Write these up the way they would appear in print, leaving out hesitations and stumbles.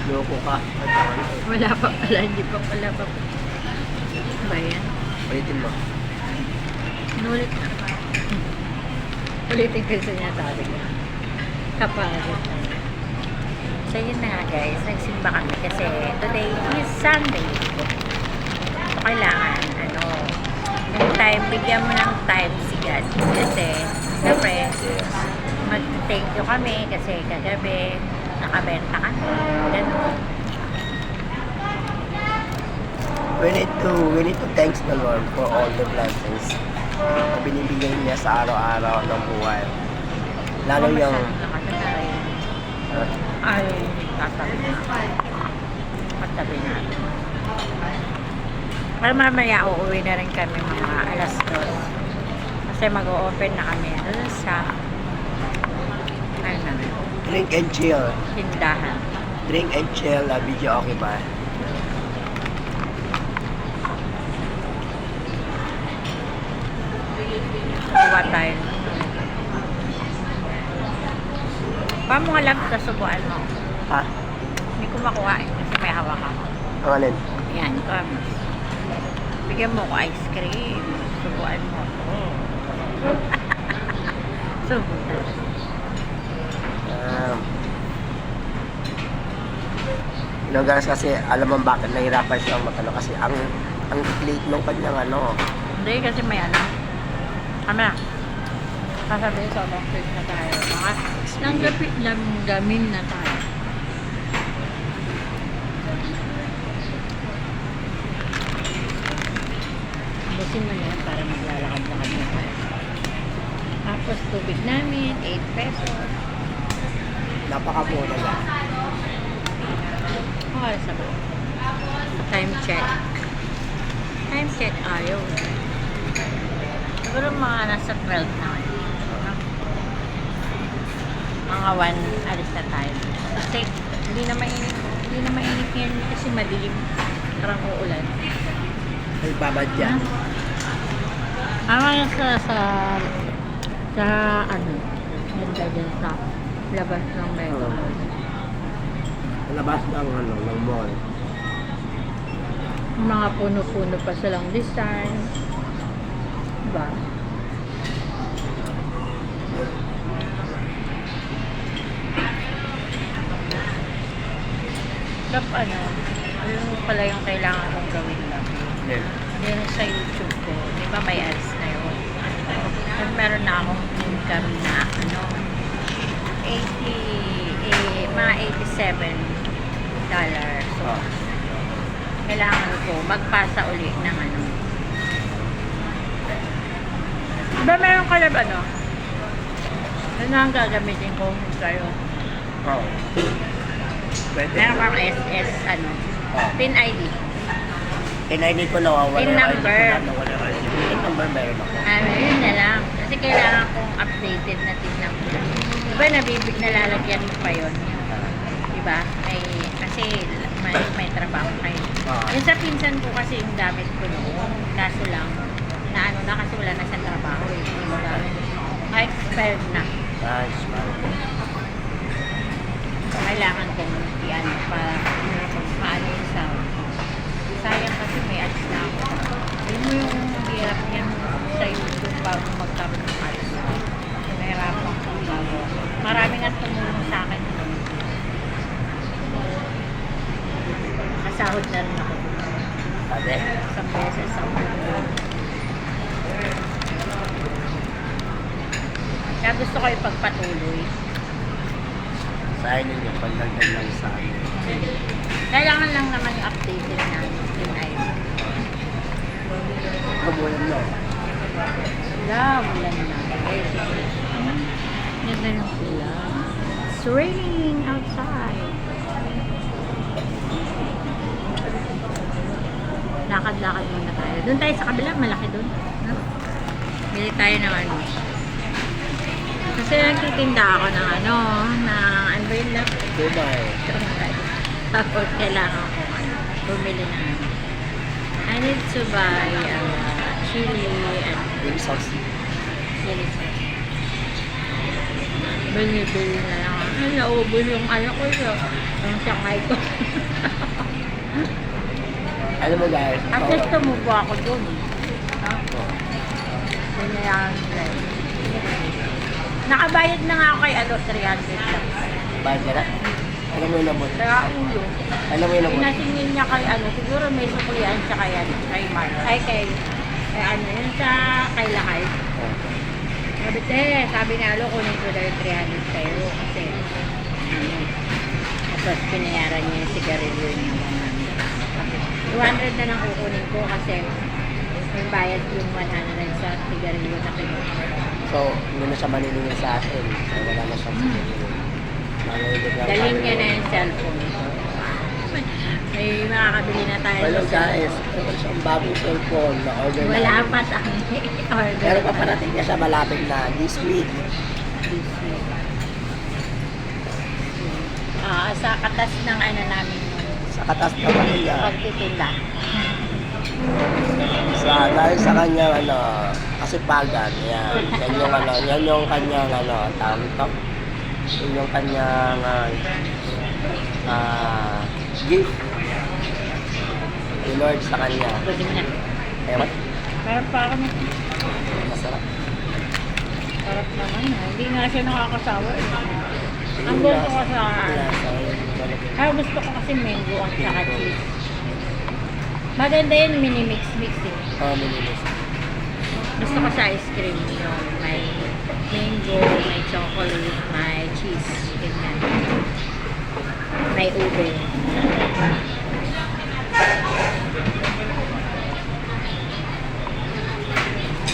Loko ka. Wala pa pala, hindi pa pala pa. Ba yan? Ulitin mo. Nulit na. Ulitin ko sa niya sabi ko. Kapagod. So yun na nga guys, nagsimba kami kasi today is Sunday. So kailangan, yung time, bigyan mo ng time si God. Kasi, siyempre, mag-thank you kami kasi kagabi, nakabenta kami. Ganun. We need to thanks the Lord for all the blessings na binibigay niya sa araw-araw ng buhay. Lalo yung... Ay, tatabi na. Patabi na. Pero mamaya uuwi na rin kami mga alas 2. Kasi mag-o-open na kami sa Drink and chill. tindahan. Drink and chill. Video okay ba? Kuha tayo. Paano mo alam sa subuan mo? Ha? Hindi ko makuha kasi may hawak ako. Ang alin? Yan, comes. Bigyan mo ko ice cream. Subuan mo ko. Subuan. Guys, kasi alam mo bakit nahirapan siya kasi ang late nung kanyang Hindi, kasi may Kama. Sasabihin sa office na tayo. Langgamin na tayo. Busin mo na yan para maglalakad-lakad na tayo. Tapos tubig namin, 8 pesos. Napakamura lang. Oras na ba? Time check. Time check ayaw. Siguro mga nasa 12 na. Mga 1 alis na tayo. Kasi hindi na mainit yan kasi madilim. Parang uulan. Ay, babad yan. Ama sa ganda dyan sa labas ng Mega. Labas ng mall. Mga puno-puno pa silang design. Diba? Alam mo pala yung kailangan kong gawin lang. Yeah. Yung sa YouTube ko, di ba may ads na yun? At meron na akong income na mga $87. So, kailangan ko magpasa uli ng Diba meron ka lang Yun na ang gagamitin ko sa'yo. Oo. Pwede. Meron kang SS, PIN ID. PIN ID ko nawawala. PIN number. PIN number meron ako. Yun na lang. Kasi kailangan kong updated na PIN number. Diba nalalagyan mo pa yun? Diba? Kasi may trabaho kayo. Yung sa pinsan ko kasi yung gamit ko noon. Kaso lang, na kasi wala na siyang trabaho eh. Expired na. Nice, man. Kailangan kong para paano yung sound. Sayang kasi may ads na ako. Alam mo yung hirap niyan sa YouTube bago magkaroon ng ads. Nahirapan ko bago. Marami nga tumulong sa akin. Kasahod na rin ako. Sabi? Isang beses ako. Kaya gusto ko ipagpatuloy. Sa inyo yung pandagdag lang sa akin. Kailangan lang naman yung updated na yung ID. Kabulan mo. Wala na. Ganda ng ulan. It's raining outside. Lakad-lakad muna tayo. Doon tayo sa kabila, malaki doon. Bili tayo ng Kasi nagtitinda ako ng ano ba yun lang? Dubai. Tapos kailangan ko bumili na I need to buy chili and Yung sauce. chili sauce. Bili na lang. Ay, naubos yung ko yun. Ang sakay ko. Alam mo guys, At least tumubo ako dun. Binayaran sila. Nakabayad na nga ako kay 300 lang. bayad ka na? Alam mo yung nabot? Kaya ulo. Alam mo yung nabot? Pinasingin niya kay siguro may suklian siya kay Mark. Ay yun sa kay Lakay. Oh. Sabi ni Alo, kunin ko daw yung 300 sa'yo kasi tapos pinayaran niya yung sigarilyo niya. 200 na lang kukunin ko kasi may bayad yung 100 sa sigarilyo na kinuha. So, hindi na siya manilingin sa atin. So, wala na siyang sigarilyo. Dalhin niya na yung cellphone. May makakabili na tayo. Hello ng guys, cellphone. meron siyang bagong cellphone na order Wala namin. pa sa order. Pero paparating niya siya malapit na this week. Sa katas ng namin Sa katas naman niya. pagtitinda. Dahil sa kanyang kasipagan, yan yung kanyang tawag ito. Yan yung kanyang gift ni Lord sa kanya. Pwede mo na. Ewan, Parang pa ako na. masarap. Sarap naman. Hindi nga siya nakakasawa. Ang gusto ko sa gusto ko kasi mango at saka cheese. Maganda yun, mini-mix-mix eh. Minimis. Gusto ko sa ice cream yung may mango, may chocolate, may cheese. Ganyan. May ube.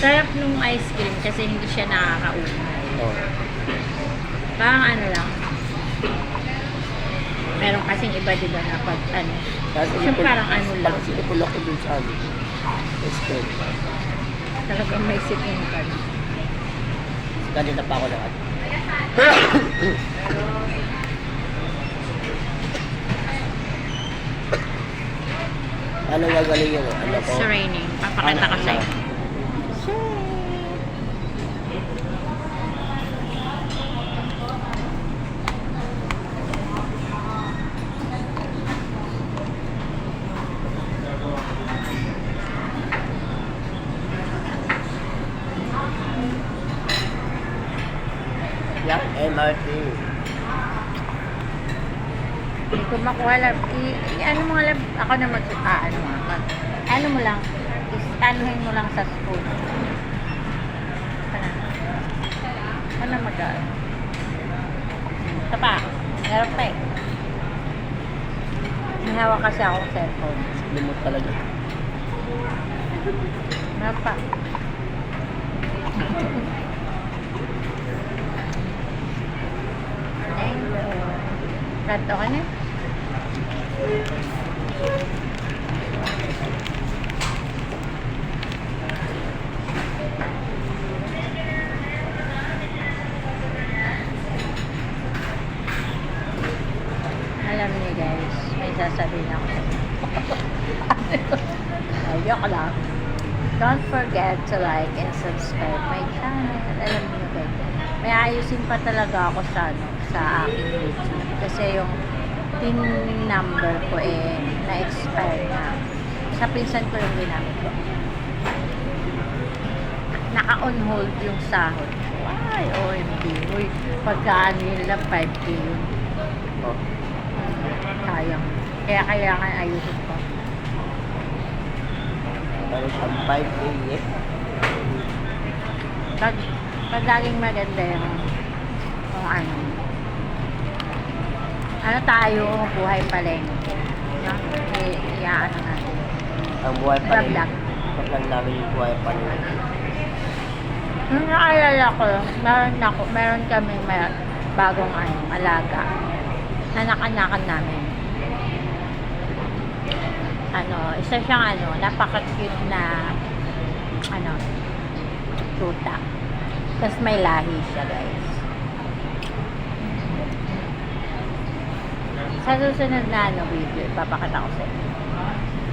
Sarap nung ice cream kasi hindi siya nakakaumay. Oh. Parang lang. Meron kasing iba diba na pag Kasi parang lang. sinipulok ko dun sa ice cream. Talagang may sipin ka. Kanina pa ako lahat. Ano gagaling yun? Ano ko? It's raining. Papakita ko sa'yo. Yan, MRT. Hindi ko makuha lang. Ano mo lang, ako na ano mo lang, anuhin mo lang sa spoon. Ano mag-ano? Ito pa, meron pa eh. May hawak kasi akong cellphone. Limot talaga. Meron pa. Rato ka na? Alam niyo guys, may sasabihin ako. Ayoko lang. Don't forget to like and subscribe my channel. Alam niyo guys, may ayusin pa talaga ako sa aking YouTube. Kasi yung PIN number ko na-expire na. Sa pinsan ko yung ginamit ko. Naka-on hold yung sahod ko. Ay, OMG. Uy, pagkaan nila 5K yun. Oh. Sayang. Kaya kailangan ayusin ko. Meron siyang 5K eh. Pag laging maganda yung kung ano tayo, buhay palengke. No? Iyaan natin. Ang buhay pa rin. Vlog. Vlog namin yung buhay pa rin. Nung naalala ko, meron kami bagong alaga. Anak-anakan namin. Isa siyang napaka-cute na tuta. Tapos may lahi siya, guys. Sa susunod na video, ipapakita ko sa inyo.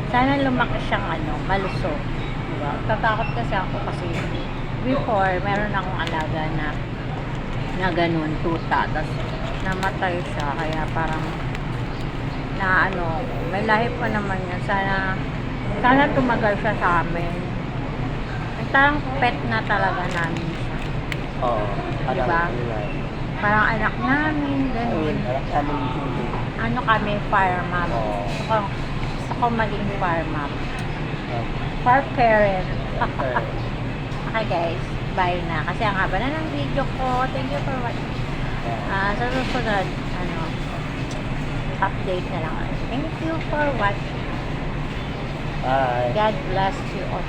Sana lumaki siyang malusog. Diba? Tatakot kasi ako kasi before, meron akong alaga na ganun, tuta. Tapos namatay siya, kaya parang na ano, may lahi pa naman yan. Sana tumagal siya sa amin. Parang pet na talaga namin siya. Oo. Parang Diba? ano na. Parang anak namin, ganun. Parang kami ni Julie. Ano kami, fire mom. Oo. Gusto ko maging fire mom. Fire parent. Okay guys, bye na. Kasi ang haba na ng video ko. Thank you for watching. Sa susunod, update na lang. Thank you for watching. Bye. God bless you all.